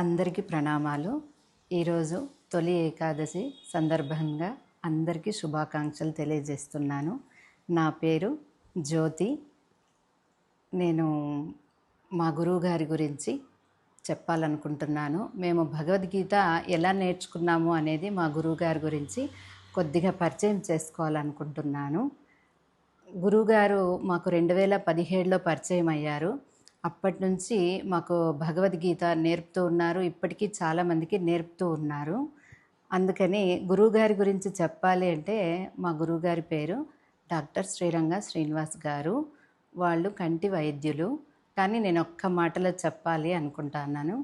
అందరికీ ప్రణామాలు. ఈరోజు తొలి ఏకాదశి సందర్భంగా అందరికీ శుభాకాంక్షలు తెలియజేస్తున్నాను. నా పేరు జ్యోతి. నేను మా గురువుగారి గురించి చెప్పాలనుకుంటున్నాను. మేము భగవద్గీత ఎలా నేర్చుకున్నాము అనేది మా గురువుగారి గురించి కొద్దిగా పరిచయం చేసుకోవాలనుకుంటున్నాను. గురువుగారు మాకు 2017లో పరిచయం అయ్యారు. అప్పటి నుంచి మాకు భగవద్గీత నేర్పుతూ ఉన్నారు. ఇప్పటికీ చాలామందికి నేర్పుతూ ఉన్నారు. అందుకని గురువుగారి గురించి చెప్పాలి అంటే మా గురువుగారి పేరు డాక్టర్ శ్రీరంగ శ్రీనివాస్ గారు. వాళ్ళు కంటి వైద్యులు. కానీ నేను ఒక్క మాటలో చెప్పాలి అనుకుంటున్నాను.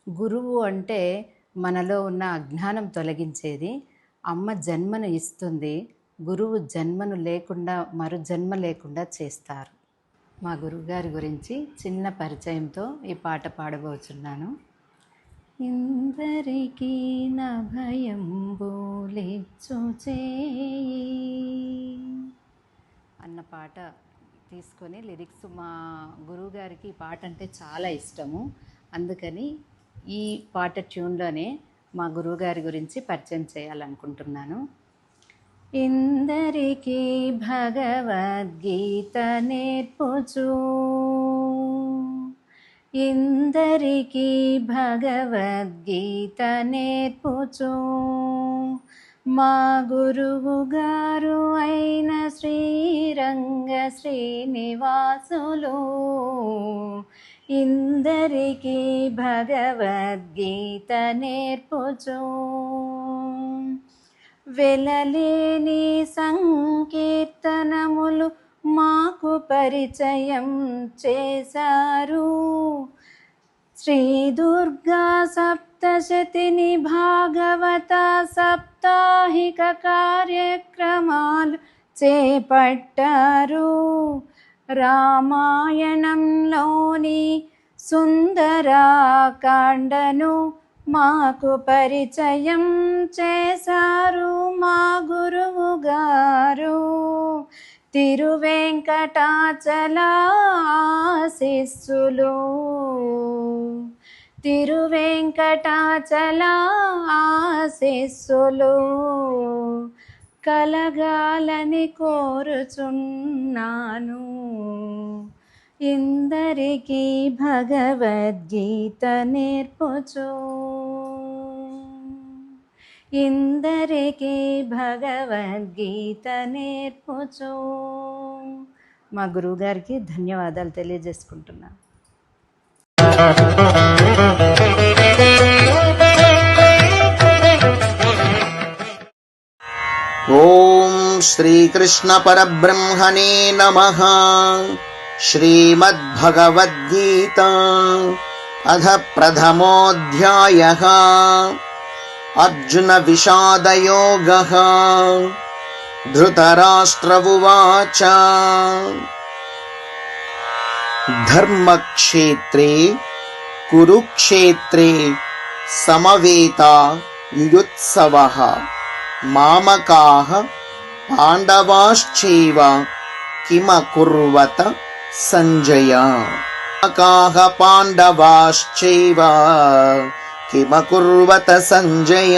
గురువు అంటే మనలో ఉన్న అజ్ఞానం తొలగించేది. అమ్మ జన్మను ఇస్తుంది. గురువు జన్మను లేకుండా మరు జన్మ లేకుండా చేస్తారు. మా గురువుగారి గురించి చిన్న పరిచయంతో ఈ పాట పాడబోతున్నాను. ఇందరికీ నా భయంబోలిచ్చు చేయి అన్న పాట తీసుకొని లిరిక్స్ మా గురువుగారికి ఈ పాట అంటే చాలా ఇష్టము. అందుకని ఈ పాట ట్యూన్లోనే మా గురువుగారి గురించి పరిచయం చేయాలనుకుంటున్నాను. ఇందరికీ భగవద్గీత నేర్పుచు, ఇందరికీ భగవద్గీత నేర్పుచు, మా గురువు గారు అయిన శ్రీరంగ శ్రీనివాసులు ఇందరికీ భగవద్గీత నేర్పుచు, వెలలేని సంకీర్తనములు మాకు పరిచయం చేశారు. శ్రీ దుర్గా సప్తశతిని భాగవత సాప్తాహిక కార్యక్రమాలు చేపట్టారు. రామాయణంలోని సుందరకాండను మాకు పరిచయం చేశారు మా గురువు గారు. తిరువెంకటాచల ఆశీస్సులు, తిరువెంకటాచల ఆశీస్సులు కలగాలని కోరుచున్నాను. ఇందరికీ భగవద్గీత నేర్పుచు, ఇందరికీ భగవద్గీత నేర్పుచు. మా గురువుగారికి ధన్యవాదాలు తెలియజేసుకుంటున్నాను. ఓం శ్రీకృష్ణ పరబ్రహ్మణే నమః. శ్రీమద్భగవద్గీత అథ ప్రథమోऽధ్యాయః. అర్జున విషాదయోగః. ధృతరాష్ట్ర ఉవాచ ధర్మక్షేత్రే కురుక్షేత్రే సమవేతాయుయుత్సవః. మామకాః పాండవాశ్చైవ కిమకుర్వత సంజయ. మామకాః పాండవాశ్చైవ కిమకుర్వత సంజయ.